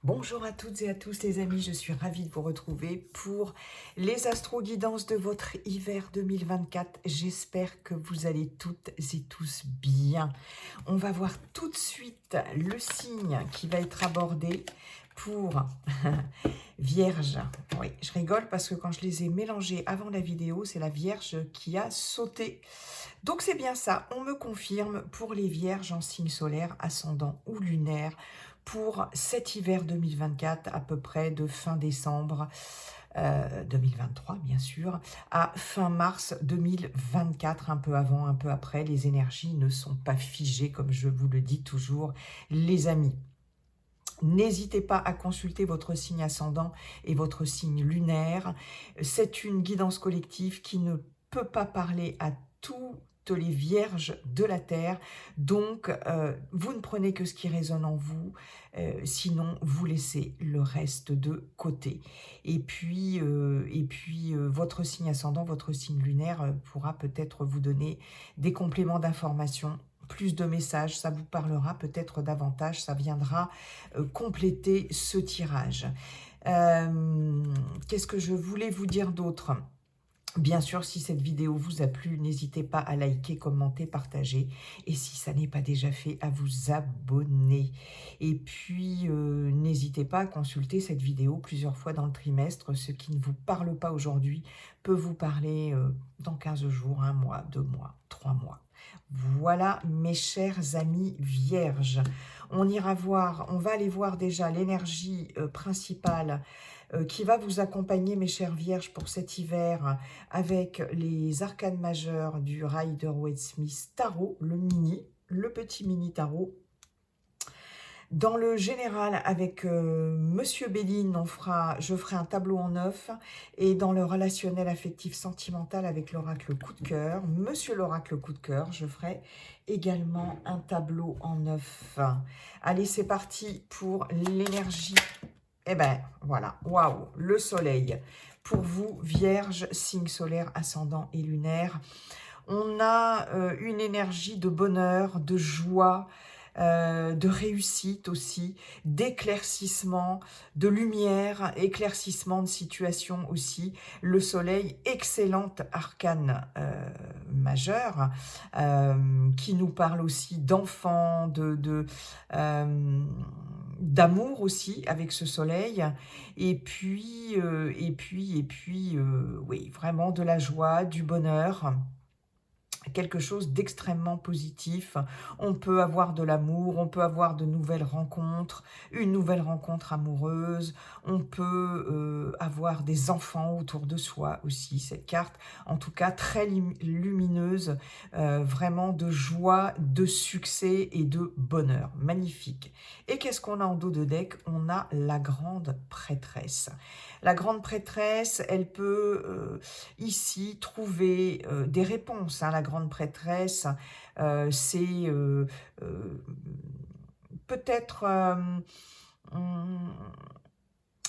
Bonjour à toutes et à tous les amis, je suis ravie de vous retrouver pour les astro-guidances de votre hiver 2024. J'espère que vous allez toutes et tous bien. On va voir tout de suite le signe qui va être abordé pour Vierge. Oui, je rigole parce que quand je les ai mélangés avant la vidéo, c'est la Vierge qui a sauté. Donc c'est bien ça, on me confirme pour les Vierges en signe solaire, ascendant ou lunaire, pour cet hiver 2024, à peu près de fin décembre 2023, bien sûr, à fin mars 2024, un peu avant, un peu après. Les énergies ne sont pas figées, comme je vous le dis toujours, les amis. N'hésitez pas à consulter votre signe ascendant et votre signe lunaire. C'est une guidance collective qui ne peut pas parler à toutes les vierges de la Terre. Donc, vous ne prenez que ce qui résonne en vous, sinon vous laissez le reste de côté. Et puis, votre signe ascendant, votre signe lunaire pourra peut-être vous donner des compléments d'information, plus de messages, ça vous parlera peut-être davantage, ça viendra compléter ce tirage. Qu'est-ce que je voulais vous dire d'autre ? Bien sûr, si cette vidéo vous a plu, n'hésitez pas à liker, commenter, partager. Et si ça n'est pas déjà fait, à vous abonner. Et puis, n'hésitez pas à consulter cette vidéo plusieurs fois dans le trimestre. Ce qui ne vous parle pas aujourd'hui peut vous parler dans 15 jours, 1 mois, 2 mois, 3 mois. Voilà, mes chers amis vierges. On va aller voir déjà l'énergie principale qui va vous accompagner, mes chères vierges, pour cet hiver, avec les arcanes majeures du Rider-Waite-Smith Tarot, le petit mini tarot. Dans le général, avec Monsieur Béline, je ferai un tableau en 9. Et dans le relationnel affectif sentimental, avec l'oracle coup de cœur, Monsieur l'oracle coup de cœur, je ferai également un tableau en 9. Allez, c'est parti pour l'énergie. Eh ben, voilà, waouh, le soleil. Pour vous, Vierge, signe solaire, ascendant et lunaire, on a une énergie de bonheur, de joie, de réussite aussi, d'éclaircissement, de lumière, éclaircissement de situation aussi. Le soleil, excellente arcane majeure, qui nous parle aussi d'enfants, d'amour aussi avec ce soleil, et puis, oui, vraiment de la joie, du bonheur, quelque chose d'extrêmement positif. On peut avoir de l'amour, on peut avoir de nouvelles rencontres, une nouvelle rencontre amoureuse, on peut avoir des enfants autour de soi aussi, cette carte, en tout cas très lumineuse, vraiment de joie, de succès et de bonheur, magnifique. Et qu'est-ce qu'on a en dos de deck? On a la grande prêtresse. La grande prêtresse, elle peut ici trouver des réponses, hein. La grande prêtresse, c'est peut-être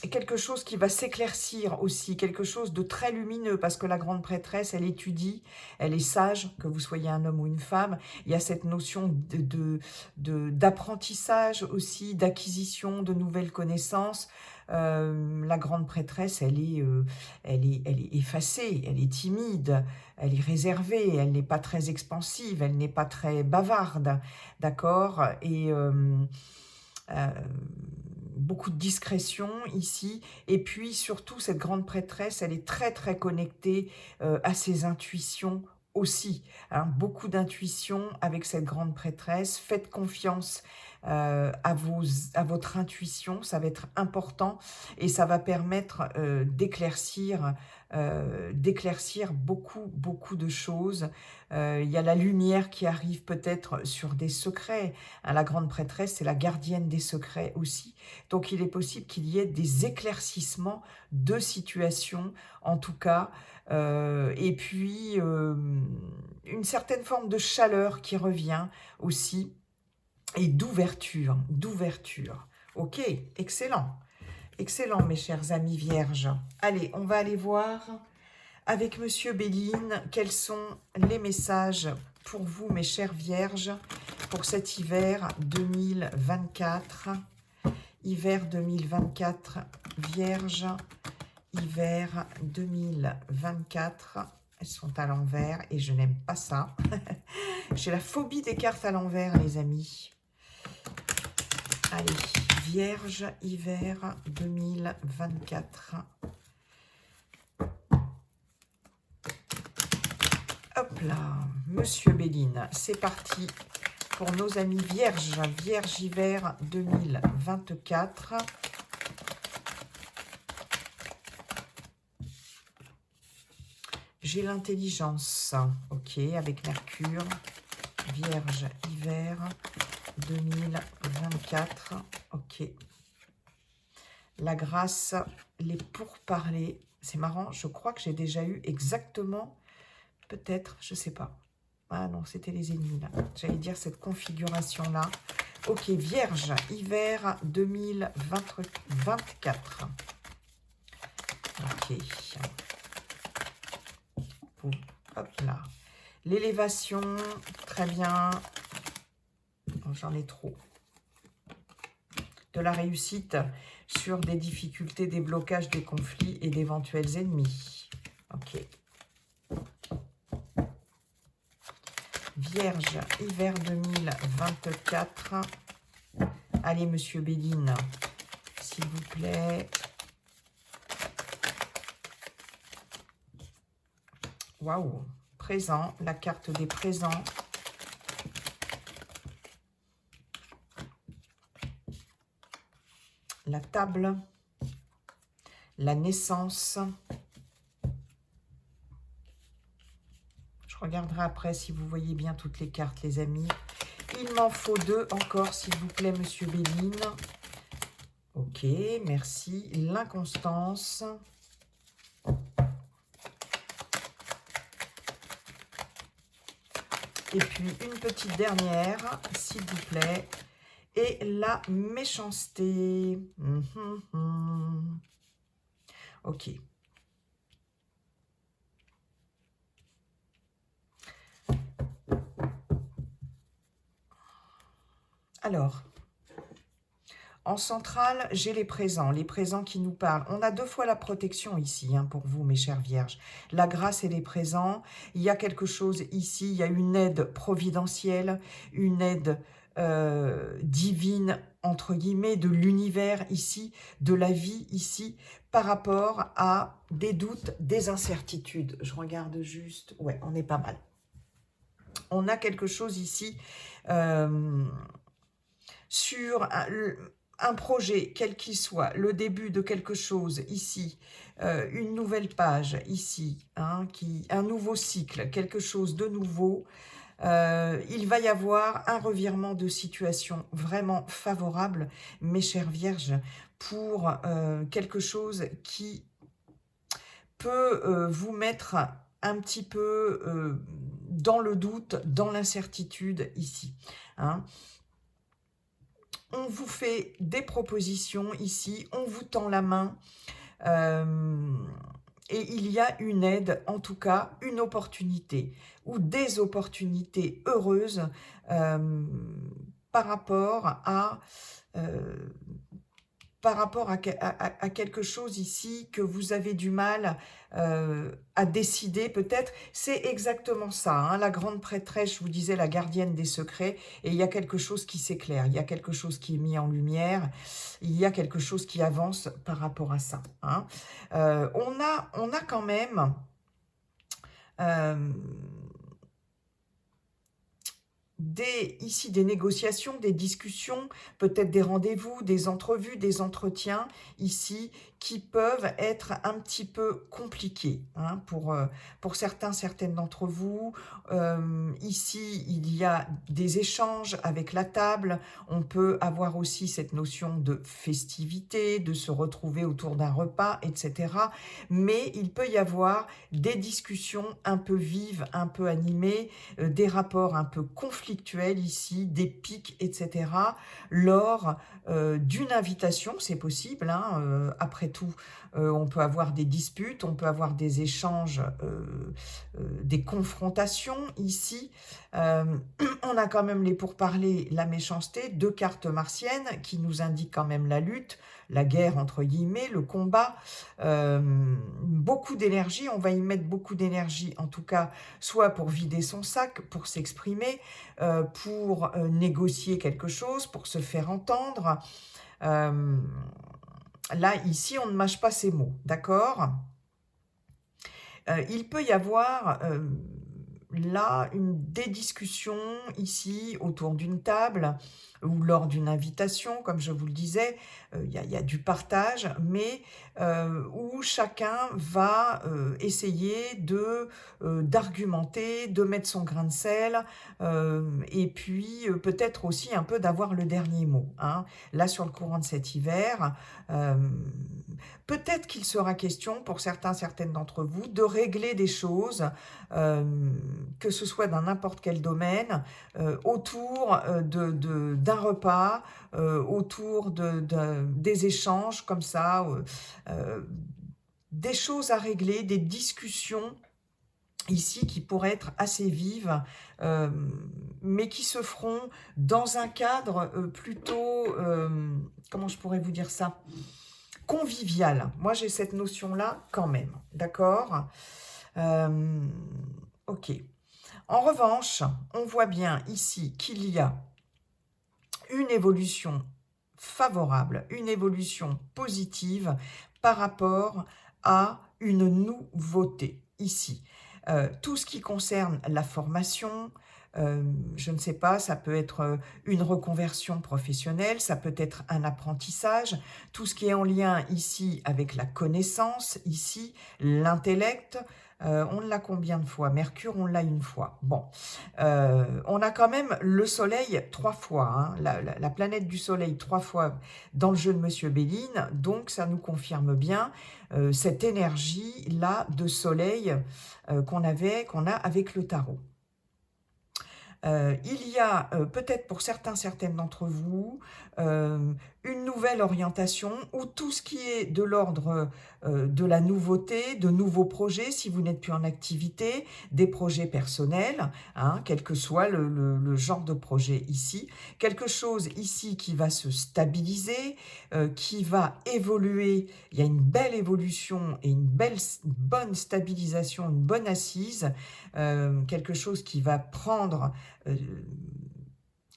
quelque chose qui va s'éclaircir aussi, quelque chose de très lumineux, parce que la grande prêtresse, elle étudie, elle est sage, que vous soyez un homme ou une femme. Il y a cette notion d'apprentissage aussi, d'acquisition de nouvelles connaissances. La grande prêtresse, elle est effacée, elle est timide, elle est réservée, elle n'est pas très expansive, elle n'est pas très bavarde, d'accord ? Et beaucoup de discrétion ici, et puis surtout cette grande prêtresse, elle est très très connectée à ses intuitions aussi, hein, beaucoup d'intuition avec cette grande prêtresse. Faites confiance à votre intuition, ça va être important, et ça va permettre d'éclaircir beaucoup de choses. Il y a la lumière qui arrive peut-être sur des secrets, hein. La grande prêtresse, c'est la gardienne des secrets aussi, donc il est possible qu'il y ait des éclaircissements de situations, en tout cas, et puis une certaine forme de chaleur qui revient aussi, et d'ouverture. Ok, excellent. Excellent, mes chers amis vierges. Allez, on va aller voir avec Monsieur Béline quels sont les messages pour vous, mes chères vierges, pour cet hiver 2024. hiver 2024, Vierge, hiver 2024. Elles sont à l'envers et je n'aime pas ça. J'ai la phobie des cartes à l'envers, les amis. Allez, Vierge, hiver 2024. Hop là, Monsieur Béline, c'est parti pour nos amis Vierges. Vierge, hiver 2024. J'ai l'intelligence, ok, avec Mercure. Vierge, hiver 2024, ok. La grâce, les pourparlers. C'est marrant, je crois que j'ai déjà eu exactement, peut-être, je sais pas. Ah non, c'était les ennemis là. J'allais dire cette configuration-là. Ok, Vierge, hiver 2024. Ok. Hop là. L'élévation, très bien. Oh, j'en ai trop. De la réussite sur des difficultés, des blocages, des conflits et d'éventuels ennemis. Ok. Vierge, hiver 2024. Allez, Monsieur Béline, s'il vous plaît. Waouh, présent, la carte des présents. La table, la naissance. Je regarderai après si vous voyez bien toutes les cartes, les amis. Il m'en faut 2 encore, s'il vous plaît, Monsieur Béline. Ok, merci. L'inconstance. Et puis une petite dernière, s'il vous plaît. Et la méchanceté. Ok. Alors, en centrale, j'ai les présents qui nous parlent. On a 2 fois la protection ici, hein, pour vous, mes chères vierges. La grâce et les présents. Il y a quelque chose ici, il y a une aide providentielle, une aide divine, entre guillemets, de l'univers ici, de la vie ici, par rapport à des doutes, des incertitudes. Je regarde juste, ouais, on est pas mal. On a quelque chose ici sur un projet, quel qu'il soit, le début de quelque chose ici, une nouvelle page ici, hein, un nouveau cycle, quelque chose de nouveau. Il va y avoir un revirement de situation vraiment favorable, mes chères vierges, pour quelque chose qui peut vous mettre un petit peu dans le doute, dans l'incertitude ici, hein. On vous fait des propositions ici, on vous tend la main et il y a une aide, en tout cas une opportunité ou des opportunités heureuses par rapport à quelque chose ici que vous avez du mal à décider peut-être. C'est exactement ça, hein, la grande prêtresse, je vous disais, la gardienne des secrets, et il y a quelque chose qui s'éclaire, il y a quelque chose qui est mis en lumière, il y a quelque chose qui avance par rapport à ça, hein. On a quand même ici des négociations, des discussions, peut-être des rendez-vous, des entrevues, des entretiens ici qui peuvent être un petit peu compliqués, hein, pour certains, certaines d'entre vous. Ici, il y a des échanges avec la table. On peut avoir aussi cette notion de festivité, de se retrouver autour d'un repas, etc. Mais il peut y avoir des discussions un peu vives, un peu animées, des rapports un peu conflictuels ici, des pics, etc. lors d'une invitation, c'est possible, hein, après tout, on peut avoir des disputes, on peut avoir des échanges, des confrontations ici. On a quand même les pourparlers, la méchanceté, 2 cartes martiennes qui nous indiquent quand même la lutte, la guerre entre guillemets, le combat, beaucoup d'énergie, on va y mettre beaucoup d'énergie en tout cas, soit pour vider son sac, pour s'exprimer, pour négocier quelque chose, pour se faire entendre. Là, ici, on ne mâche pas ses mots, d'accord? Il peut y avoir là des discussions ici autour d'une table ou lors d'une invitation, comme je vous le disais, il y a du partage, mais où chacun va essayer d'argumenter, de mettre son grain de sel, et puis peut-être aussi un peu d'avoir le dernier mot, hein. Là, sur le courant de cet hiver, peut-être qu'il sera question, pour certaines d'entre vous, de régler des choses, que ce soit dans n'importe quel domaine, autour d'un repas, autour des échanges comme ça, des choses à régler, des discussions ici qui pourraient être assez vives, mais qui se feront dans un cadre plutôt, comment je pourrais vous dire ça? Convivial. Moi, j'ai cette notion-là quand même, d'accord? Ok. En revanche, on voit bien ici qu'il y a une évolution favorable, une évolution positive par rapport à une nouveauté ici. Tout ce qui concerne la formation, je ne sais pas, ça peut être une reconversion professionnelle, ça peut être un apprentissage, tout ce qui est en lien ici avec la connaissance, ici, l'intellect. On l'a combien de fois? Mercure, on l'a une fois. Bon, on a quand même le Soleil 3 fois, hein, la planète du Soleil 3 fois dans le jeu de Monsieur Béline, donc ça nous confirme bien cette énergie-là de Soleil qu'on a avec le tarot. Il y a peut-être pour certaines d'entre vous une nouvelle orientation ou tout ce qui est de l'ordre de la nouveauté, de nouveaux projets si vous n'êtes plus en activité, des projets personnels, hein, quel que soit le genre de projet ici, quelque chose ici qui va se stabiliser, qui va évoluer, il y a une belle évolution et une bonne stabilisation, une bonne assise, quelque chose qui va prendre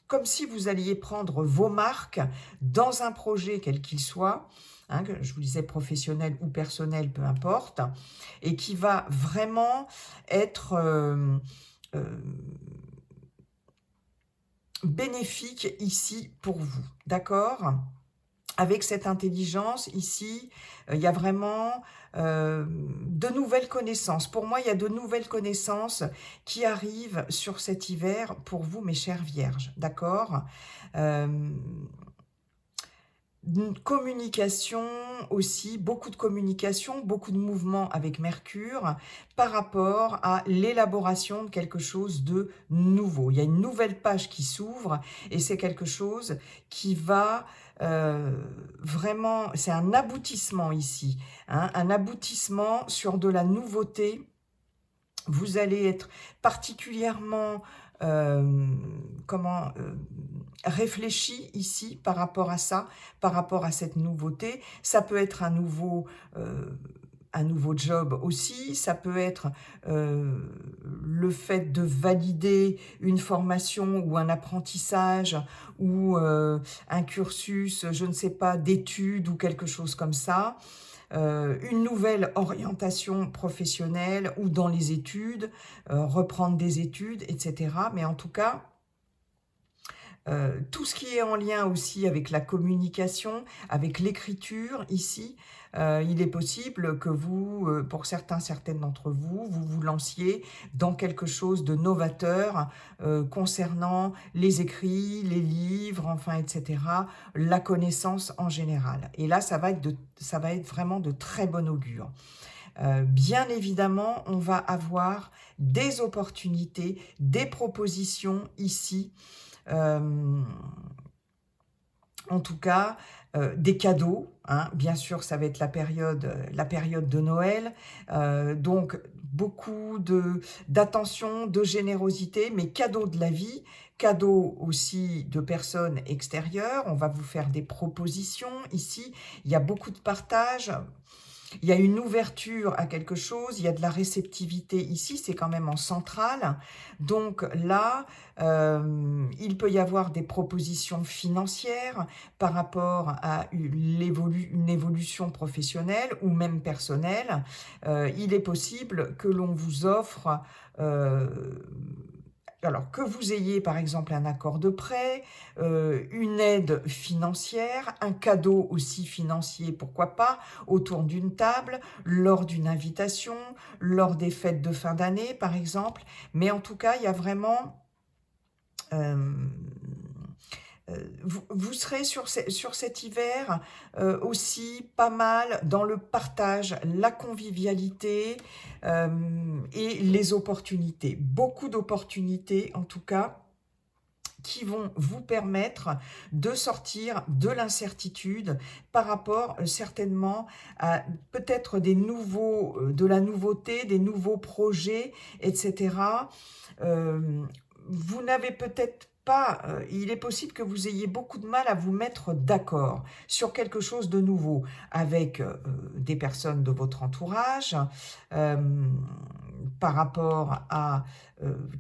comme si vous alliez prendre vos marques dans un projet quel qu'il soit, hein, que je vous disais professionnel ou personnel, peu importe, et qui va vraiment être bénéfique ici pour vous, d'accord ? Avec cette intelligence, ici, il y a vraiment de nouvelles connaissances. Pour moi, il y a de nouvelles connaissances qui arrivent sur cet hiver pour vous, mes chères vierges, d'accord ? Une communication aussi, beaucoup de mouvements avec Mercure par rapport à l'élaboration de quelque chose de nouveau. Il y a une nouvelle page qui s'ouvre et c'est quelque chose qui va vraiment, c'est un aboutissement ici, hein, un aboutissement sur de la nouveauté. Vous allez être particulièrement réfléchi ici par rapport à ça, par rapport à cette nouveauté. Ça peut être un nouveau job aussi, ça peut être le fait de valider une formation ou un apprentissage ou un cursus, je ne sais pas, d'études ou quelque chose comme ça. Une nouvelle orientation professionnelle ou dans les études, reprendre des études, etc. Mais en tout cas, tout ce qui est en lien aussi avec la communication, avec l'écriture ici, il est possible que vous, pour certaines d'entre vous, vous lanciez dans quelque chose de novateur concernant les écrits, les livres, enfin, etc., la connaissance en général. Et là, ça va être vraiment de très bon augure. Bien évidemment, on va avoir des opportunités, des propositions ici. En tout cas, des cadeaux, hein. Bien sûr, ça va être la période de Noël, donc beaucoup d'attention, de générosité, mais cadeaux de la vie, cadeaux aussi de personnes extérieures. On va vous faire des propositions ici. Il y a beaucoup de partage. Il y a une ouverture à quelque chose, il y a de la réceptivité ici, c'est quand même en centrale. Donc là, il peut y avoir des propositions financières par rapport à une évolution professionnelle ou même personnelle. Il est possible que l'on vous offre... alors, que vous ayez par exemple un accord de prêt, une aide financière, un cadeau aussi financier, pourquoi pas, autour d'une table, lors d'une invitation, lors des fêtes de fin d'année par exemple. Mais en tout cas, il y a vraiment... vous serez sur cet hiver aussi pas mal dans le partage, la convivialité et les opportunités. Beaucoup d'opportunités en tout cas qui vont vous permettre de sortir de l'incertitude par rapport certainement à peut-être de la nouveauté, des nouveaux projets, etc. Vous n'avez peut-être pas, il est possible que vous ayez beaucoup de mal à vous mettre d'accord sur quelque chose de nouveau avec des personnes de votre entourage, par rapport à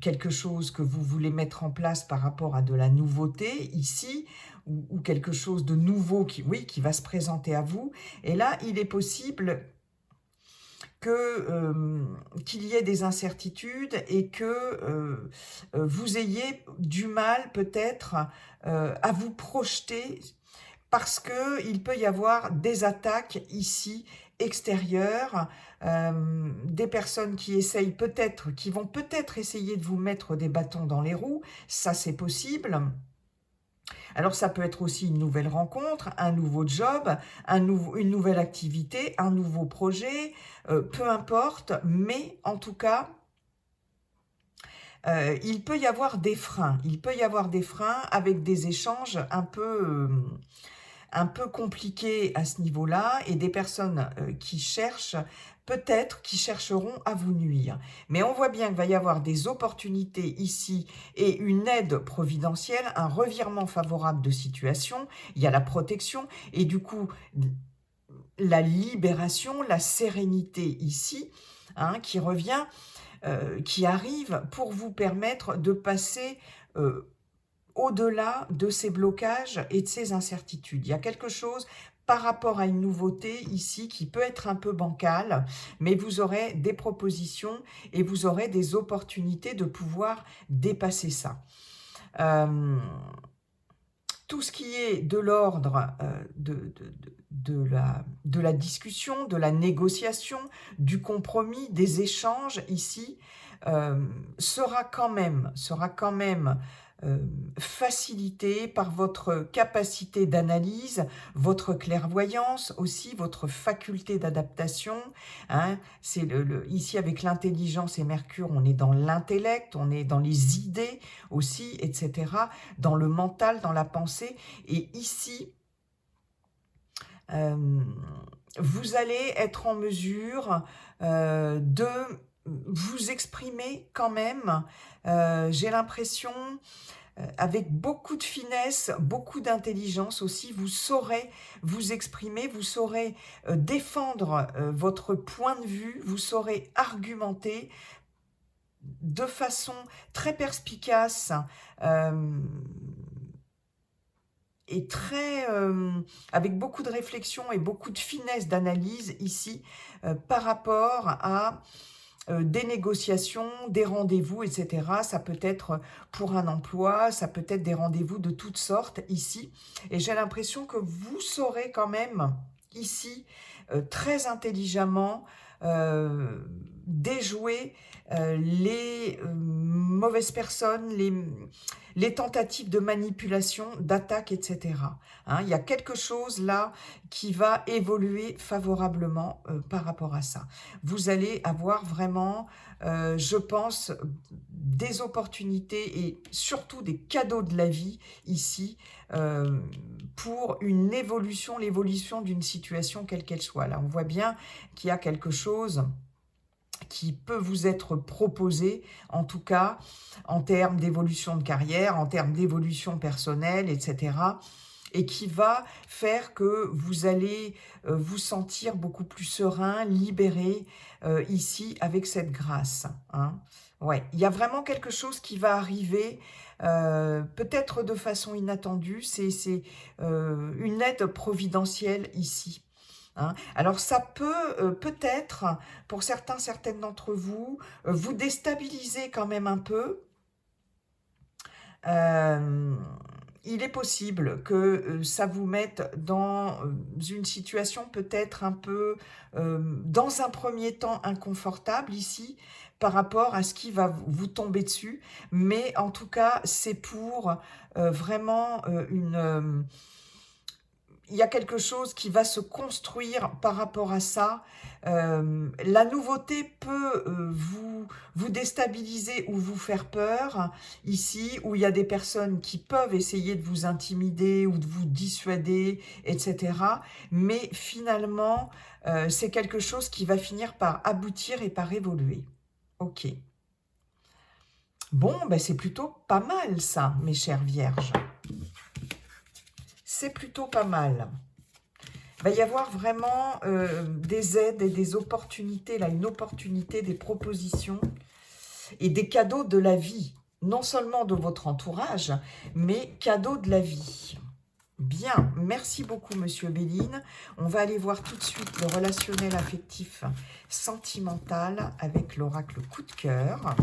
quelque chose que vous voulez mettre en place par rapport à de la nouveauté ici, ou quelque chose de nouveau oui, qui va se présenter à vous. Et là, il est possible qu'il y ait des incertitudes et que vous ayez du mal peut-être à vous projeter parce qu'il peut y avoir des attaques ici extérieures, des personnes qui essayent peut-être, qui vont peut-être essayer de vous mettre des bâtons dans les roues, ça c'est possible. Alors ça peut être aussi une nouvelle rencontre, un nouveau job, une nouvelle activité, un nouveau projet, peu importe, mais en tout cas, il peut y avoir des freins. Il peut y avoir des freins avec des échanges un peu compliqué à ce niveau-là et des personnes qui cherchent, peut-être qui chercheront à vous nuire. Mais on voit bien qu'il va y avoir des opportunités ici et une aide providentielle, un revirement favorable de situation, il y a la protection et du coup la libération, la sérénité ici, hein, qui revient, qui arrive pour vous permettre de passer au-delà de ces blocages et de ces incertitudes. Il y a quelque chose par rapport à une nouveauté ici qui peut être un peu bancale, mais vous aurez des propositions et vous aurez des opportunités de pouvoir dépasser ça. Tout ce qui est de l'ordre de la discussion, de la négociation, du compromis, des échanges ici, sera quand même facilité par votre capacité d'analyse, votre clairvoyance aussi, votre faculté d'adaptation. Hein, c'est ici avec l'intelligence et Mercure, on est dans l'intellect, on est dans les idées aussi, etc., dans le mental, dans la pensée. Et ici, vous allez être en mesure de vous exprimer quand même, j'ai l'impression, avec beaucoup de finesse, beaucoup d'intelligence aussi, vous saurez vous exprimer, vous saurez défendre votre point de vue, vous saurez argumenter de façon très perspicace et avec beaucoup de réflexion et beaucoup de finesse d'analyse ici par rapport à des négociations, des rendez-vous, etc. Ça peut être pour un emploi, ça peut être des rendez-vous de toutes sortes ici. Et j'ai l'impression que vous saurez quand même ici très intelligemment déjouer les mauvaises personnes, les tentatives de manipulation, d'attaque, etc. Hein, il y a quelque chose là qui va évoluer favorablement par rapport à ça. Vous allez avoir vraiment, je pense, des opportunités et surtout des cadeaux de la vie ici pour une évolution, l'évolution d'une situation quelle qu'elle soit. Là, on voit bien qu'il y a quelque chose qui peut vous être proposé, en tout cas, en termes d'évolution de carrière, en termes d'évolution personnelle, etc., et qui va faire que vous allez vous sentir beaucoup plus serein, libéré, ici, avec cette grâce. Hein. Ouais, il y a vraiment quelque chose qui va arriver, peut-être de façon inattendue, c'est une aide providentielle ici. Hein. Alors ça peut peut-être, pour certaines d'entre vous, vous déstabiliser quand même un peu. Il est possible que ça vous mette dans une situation peut-être un peu, dans un premier temps, inconfortable ici, par rapport à ce qui va vous tomber dessus. Mais en tout cas, c'est pour vraiment il y a quelque chose qui va se construire par rapport à ça. La nouveauté peut vous déstabiliser ou vous faire peur, ici, où il y a des personnes qui peuvent essayer de vous intimider ou de vous dissuader, etc. Mais finalement, c'est quelque chose qui va finir par aboutir et par évoluer. Ok. Bon, ben c'est plutôt pas mal ça, mes chères vierges. C'est plutôt pas mal. Il va y avoir vraiment des aides et des opportunités, là, une opportunité, des propositions et des cadeaux de la vie. Non seulement de votre entourage, mais cadeaux de la vie. Bien, merci beaucoup Monsieur Béline. On va aller voir tout de suite le relationnel affectif sentimental avec l'oracle coup de cœur.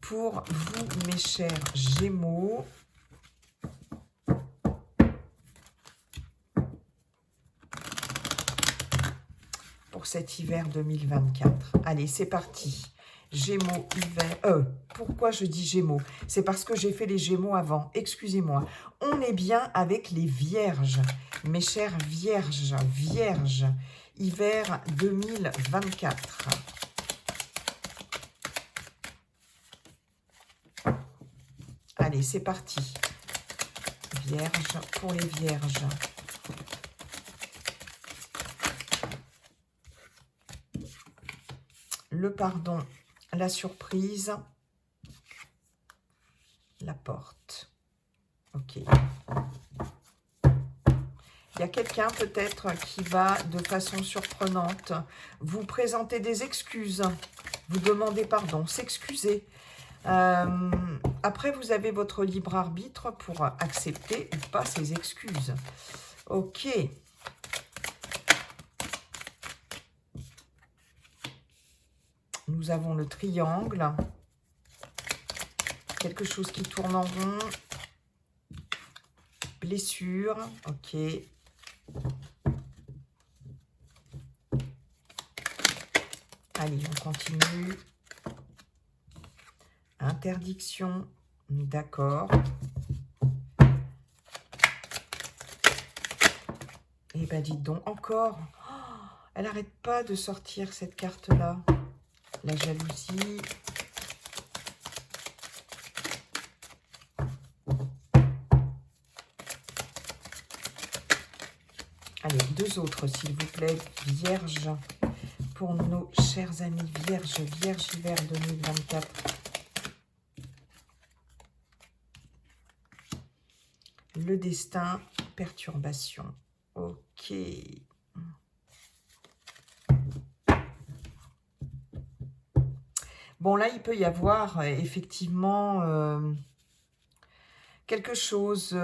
Pour vous, mes chers Gémeaux, pour cet hiver 2024. Allez, c'est parti. Gémeaux, hiver... pourquoi je dis Gémeaux? C'est parce que j'ai fait les Gémeaux avant. Excusez-moi. On est bien avec les Vierges. Mes chères Vierges, Vierges, hiver 2024. Allez, c'est parti. Vierges, pour les Vierges. Le pardon, la surprise, la porte. Ok. Il y a quelqu'un peut-être qui va, de façon surprenante, vous présenter des excuses, vous demander pardon, s'excuser. Après, vous avez votre libre arbitre pour accepter ou pas ces excuses. Ok. Nous avons le triangle. Quelque chose qui tourne en rond. Blessure. Ok. Allez, on continue. Interdiction. D'accord. Eh bien, dites donc, encore. Oh, elle n'arrête pas de sortir cette carte-là. La jalousie. Allez, deux autres, s'il vous plaît. Vierge, pour nos chers amis Vierge, Vierge hiver 2024. Le destin, perturbation. Ok. Bon, là, il peut y avoir effectivement quelque chose...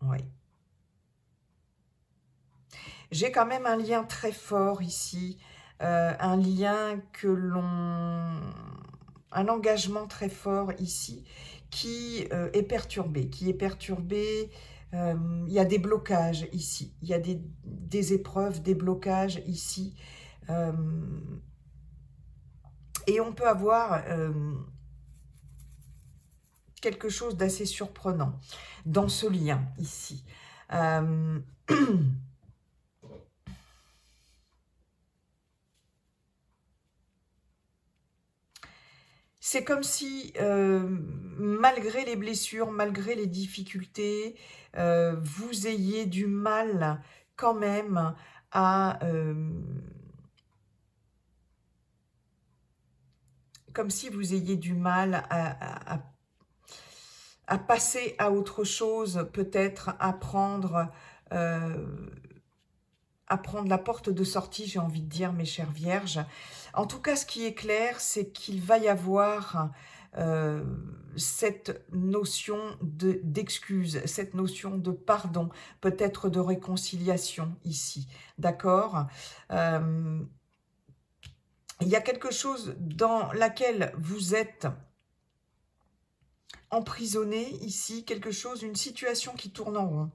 oui. J'ai quand même un lien très fort ici. Un lien que l'on un engagement très fort ici qui est perturbé, il y a des blocages ici, il y a des épreuves, des blocages ici. euh, et on peut avoir quelque chose d'assez surprenant dans ce lien ici. Euh, C'est comme si, malgré les blessures, malgré les difficultés, vous ayez du mal quand même à... comme si vous ayez du mal à passer à autre chose, peut-être euh, à prendre la porte de sortie, j'ai envie de dire, mes chères vierges. En tout cas, ce qui est clair, c'est qu'il va y avoir euh, cette notion d'excuse, cette notion de pardon, peut-être de réconciliation ici, d'accord. euh, il y a quelque chose dans laquelle vous êtes emprisonné ici, quelque chose, une situation qui tourne en rond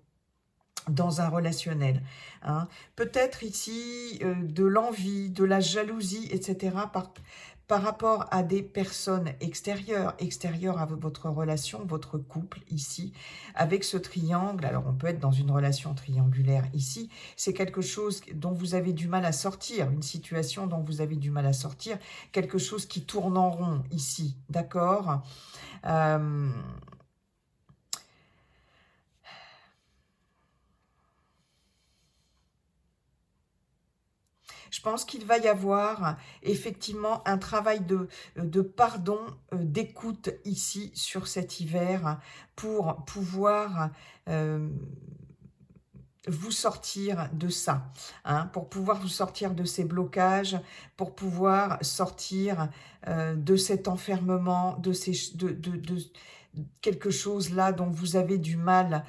dans un relationnel. Hein. Peut-être ici de l'envie, de la jalousie, etc. Par rapport à des personnes extérieures à votre relation, votre couple ici, avec ce triangle. Alors on peut être dans une relation triangulaire ici, c'est quelque chose dont vous avez du mal à sortir, une situation dont vous avez du mal à sortir, quelque chose qui tourne en rond ici, d'accord. euh, Je pense qu'il va y avoir effectivement un travail de pardon, d'écoute ici sur cet hiver pour pouvoir euh, vous sortir de ça, hein, pour pouvoir vous sortir de ces blocages, pour pouvoir sortir de cet enfermement, de quelque chose là dont vous avez du mal,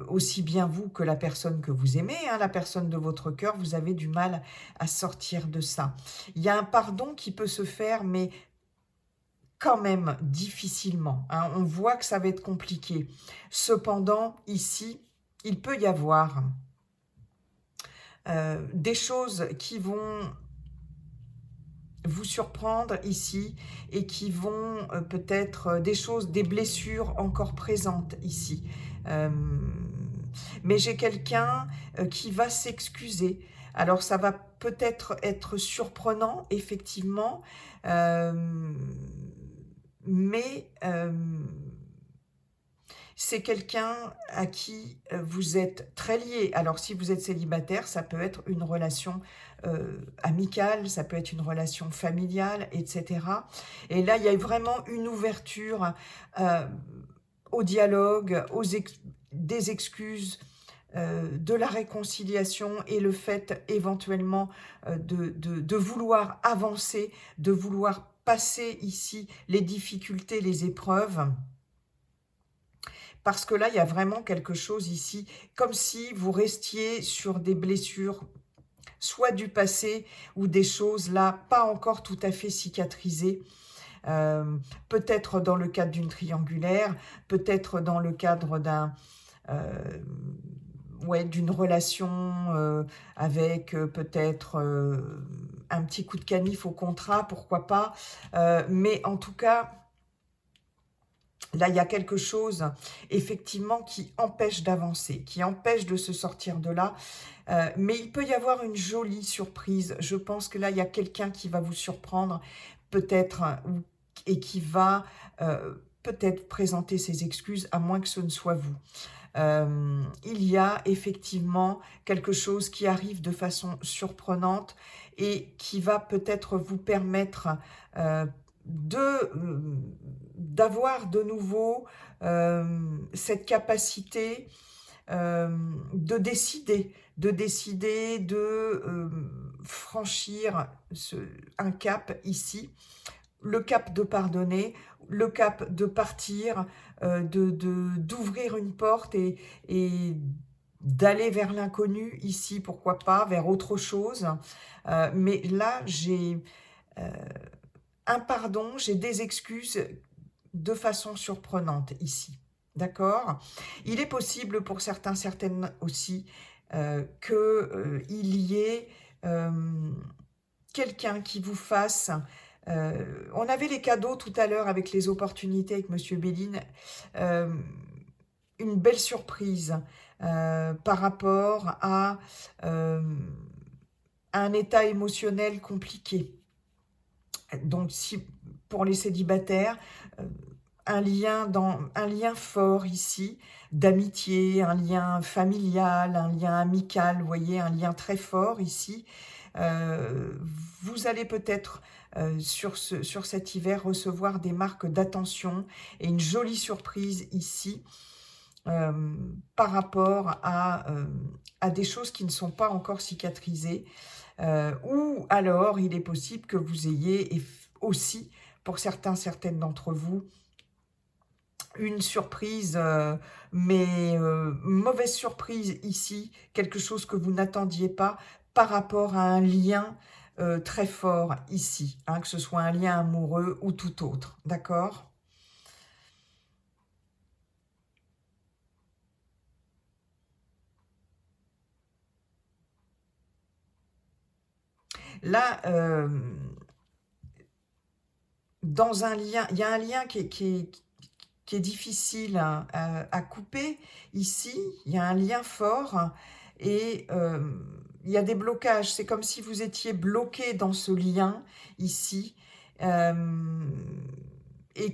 aussi bien vous que la personne que vous aimez, hein, la personne de votre cœur, vous avez du mal à sortir de ça. Il y a un pardon qui peut se faire, mais quand même difficilement, hein. On voit que ça va être compliqué. Cependant, ici, il peut y avoir des choses qui vont vous surprendre ici et qui vont peut-être des choses, des blessures encore présentes ici. Euh, mais j'ai quelqu'un qui va s'excuser. Alors ça va peut-être être surprenant, effectivement, euh, mais c'est quelqu'un à qui vous êtes très lié. Alors si vous êtes célibataire, ça peut être une relation amicale, ça peut être une relation familiale, etc. Et là, il y a vraiment une ouverture euh, au dialogue, des excuses, de la réconciliation et le fait éventuellement de vouloir avancer, de vouloir passer ici les difficultés, les épreuves. Parce que là, il y a vraiment quelque chose ici, comme si vous restiez sur des blessures, soit du passé, ou des choses là, pas encore tout à fait cicatrisées. Peut-être dans le cadre d'une triangulaire, peut-être dans le cadre euh, d'une relation avec peut-être un petit coup de canif au contrat, pourquoi pas. Mais en tout cas, là, il y a quelque chose, effectivement, qui empêche d'avancer, qui empêche de se sortir de là. Mais il peut y avoir une jolie surprise. Je pense que là, il y a quelqu'un qui va vous surprendre, peut-être, et qui va peut-être présenter ses excuses, à moins que ce ne soit vous. Il y a effectivement quelque chose qui arrive de façon surprenante et qui va peut-être vous permettre euh, d'avoir de nouveau cette capacité de décider de franchir un cap ici, le cap de pardonner, le cap de partir, d'ouvrir une porte et d'aller vers l'inconnu ici, pourquoi pas, vers autre chose. Mais là, j'ai un pardon, j'ai des excuses de façon surprenante ici. D'accord? Il est possible pour certains, certaines aussi, qu'il y ait quelqu'un qui vous fasse... on avait les cadeaux tout à l'heure avec les opportunités avec Monsieur Béline. euh, une belle surprise par rapport à un état émotionnel compliqué. Donc, si pour les célibataires, euh, un lien fort ici, d'amitié, un lien familial, un lien amical, vous voyez, un lien très fort ici. Euh, vous allez peut-être sur cet hiver recevoir des marques d'attention et une jolie surprise ici par rapport à des choses qui ne sont pas encore cicatrisées. Ou alors, il est possible que vous ayez aussi, pour certains, certaines d'entre vous, une surprise, mais mauvaise surprise ici, quelque chose que vous n'attendiez pas par rapport à un lien très fort ici, hein, que ce soit un lien amoureux ou tout autre, d'accord ? Là, dans un lien, il y a un lien qui est difficile à couper. Ici, il y a un lien fort et il y a des blocages. C'est comme si vous étiez bloqué dans ce lien ici et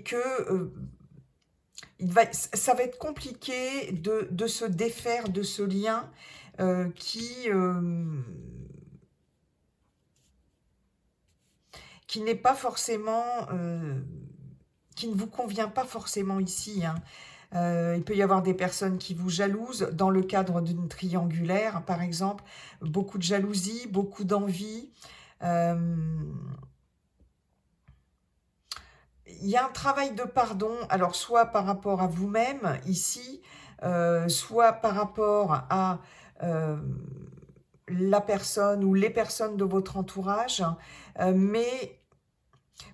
que ça va être compliqué de se défaire de ce lien qui n'est pas forcément... qui ne vous convient pas forcément ici, hein. Il peut y avoir des personnes qui vous jalousent dans le cadre d'une triangulaire, par exemple. Beaucoup de jalousie, beaucoup d'envie. Il y a un travail de pardon, alors soit par rapport à vous-même, ici, soit par rapport à la personne ou les personnes de votre entourage. Mais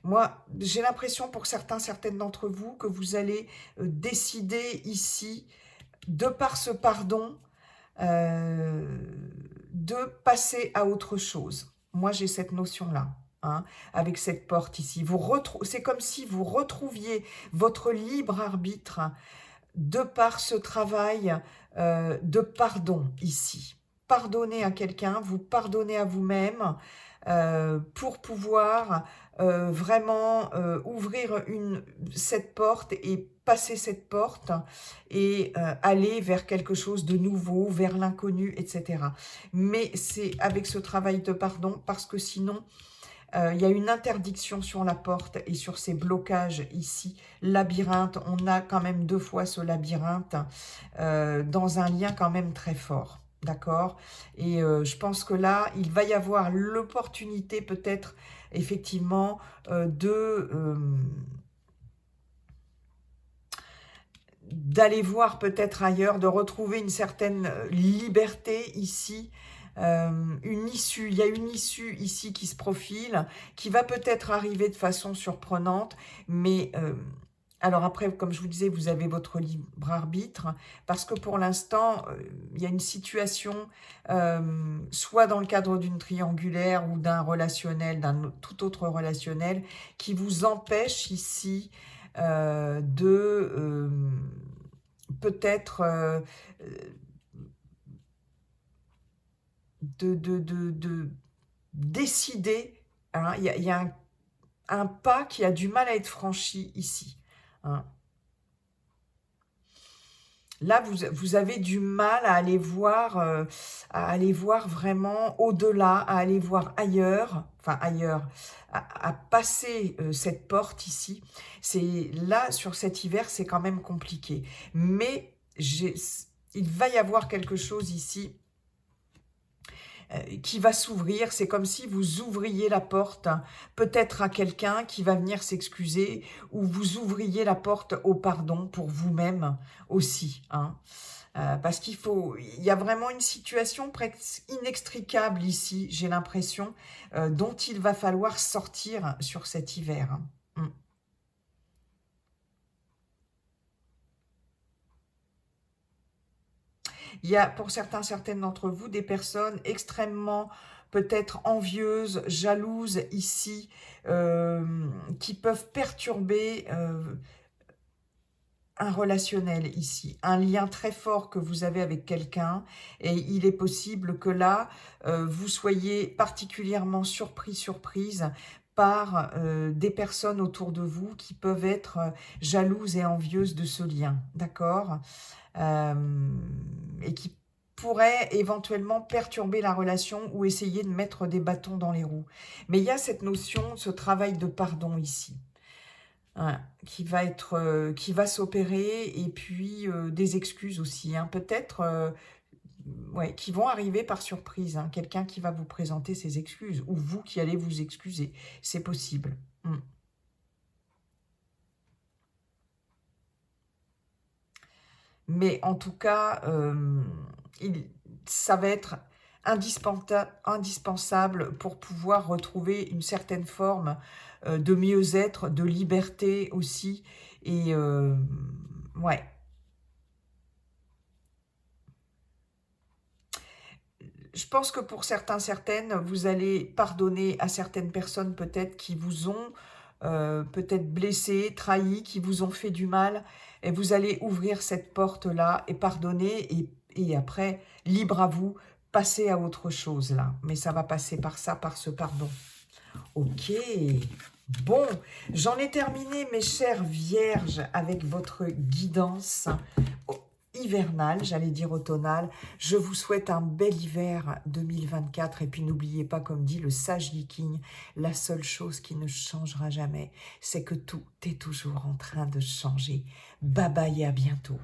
moi, j'ai l'impression pour certains, certaines d'entre vous, que vous allez décider ici, de par ce pardon, euh, de passer à autre chose. Moi, j'ai cette notion-là, hein, avec cette porte ici. C'est comme si vous retrouviez votre libre arbitre de par ce travail de pardon ici. Pardonnez à quelqu'un, vous pardonnez à vous-même pour pouvoir vraiment ouvrir cette porte et passer cette porte et aller vers quelque chose de nouveau, vers l'inconnu, etc. Mais c'est avec ce travail de pardon, parce que sinon, il y a une interdiction sur la porte et sur ces blocages ici. Labyrinthe, on a quand même 2 fois ce labyrinthe dans un lien quand même très fort. D'accord? Et je pense que là, il va y avoir l'opportunité peut-être effectivement d'aller voir peut-être ailleurs, de retrouver une certaine liberté ici, une issue. Il y a une issue ici qui se profile, qui va peut-être arriver de façon surprenante, mais alors après, comme je vous disais, vous avez votre libre arbitre, parce que pour l'instant, il y a une situation, soit dans le cadre d'une triangulaire ou d'un relationnel, d'un tout autre relationnel, qui vous empêche ici de peut-être de décider, hein. Il y a un pas qui a du mal à être franchi ici, hein. Là, vous avez du mal à aller voir vraiment au-delà, à aller voir ailleurs, enfin ailleurs, à passer cette porte ici. C'est là, sur cet hiver, c'est quand même compliqué. Mais il va y avoir quelque chose ici qui va s'ouvrir. C'est comme si vous ouvriez la porte, hein, peut-être à quelqu'un qui va venir s'excuser, ou vous ouvriez la porte au pardon pour vous-même aussi, hein. Parce il y a vraiment une situation presque inextricable ici, j'ai l'impression, dont il va falloir sortir sur cet hiver, hein. Mm. Il y a pour certaines d'entre vous des personnes extrêmement peut-être envieuses, jalouses ici, qui peuvent perturber un relationnel ici, un lien très fort que vous avez avec quelqu'un, et il est possible que là, vous soyez particulièrement surprise par des personnes autour de vous qui peuvent être jalouses et envieuses de ce lien, d'accord? Et qui pourraient éventuellement perturber la relation ou essayer de mettre des bâtons dans les roues. Mais il y a cette notion, ce travail de pardon ici. Voilà, qui va s'opérer, et puis des excuses aussi, hein, peut-être, ouais, qui vont arriver par surprise, hein, quelqu'un qui va vous présenter ses excuses, ou vous qui allez vous excuser, c'est possible. Mm. Mais en tout cas, ça va être indispensable pour pouvoir retrouver une certaine forme de mieux-être, de liberté aussi, et ouais. Je pense que pour certaines, vous allez pardonner à certaines personnes peut-être qui vous ont peut-être blessé, trahi, qui vous ont fait du mal, et vous allez ouvrir cette porte-là et pardonner, et après, libre à vous, passer à autre chose là. Mais ça va passer par ça, par ce pardon. Ok, bon, j'en ai terminé mes chères vierges avec votre guidance hivernale, j'allais dire automnale. Je vous souhaite un bel hiver 2024, et puis n'oubliez pas, comme dit le sage viking, la seule chose qui ne changera jamais, c'est que tout est toujours en train de changer. Bye bye et à bientôt.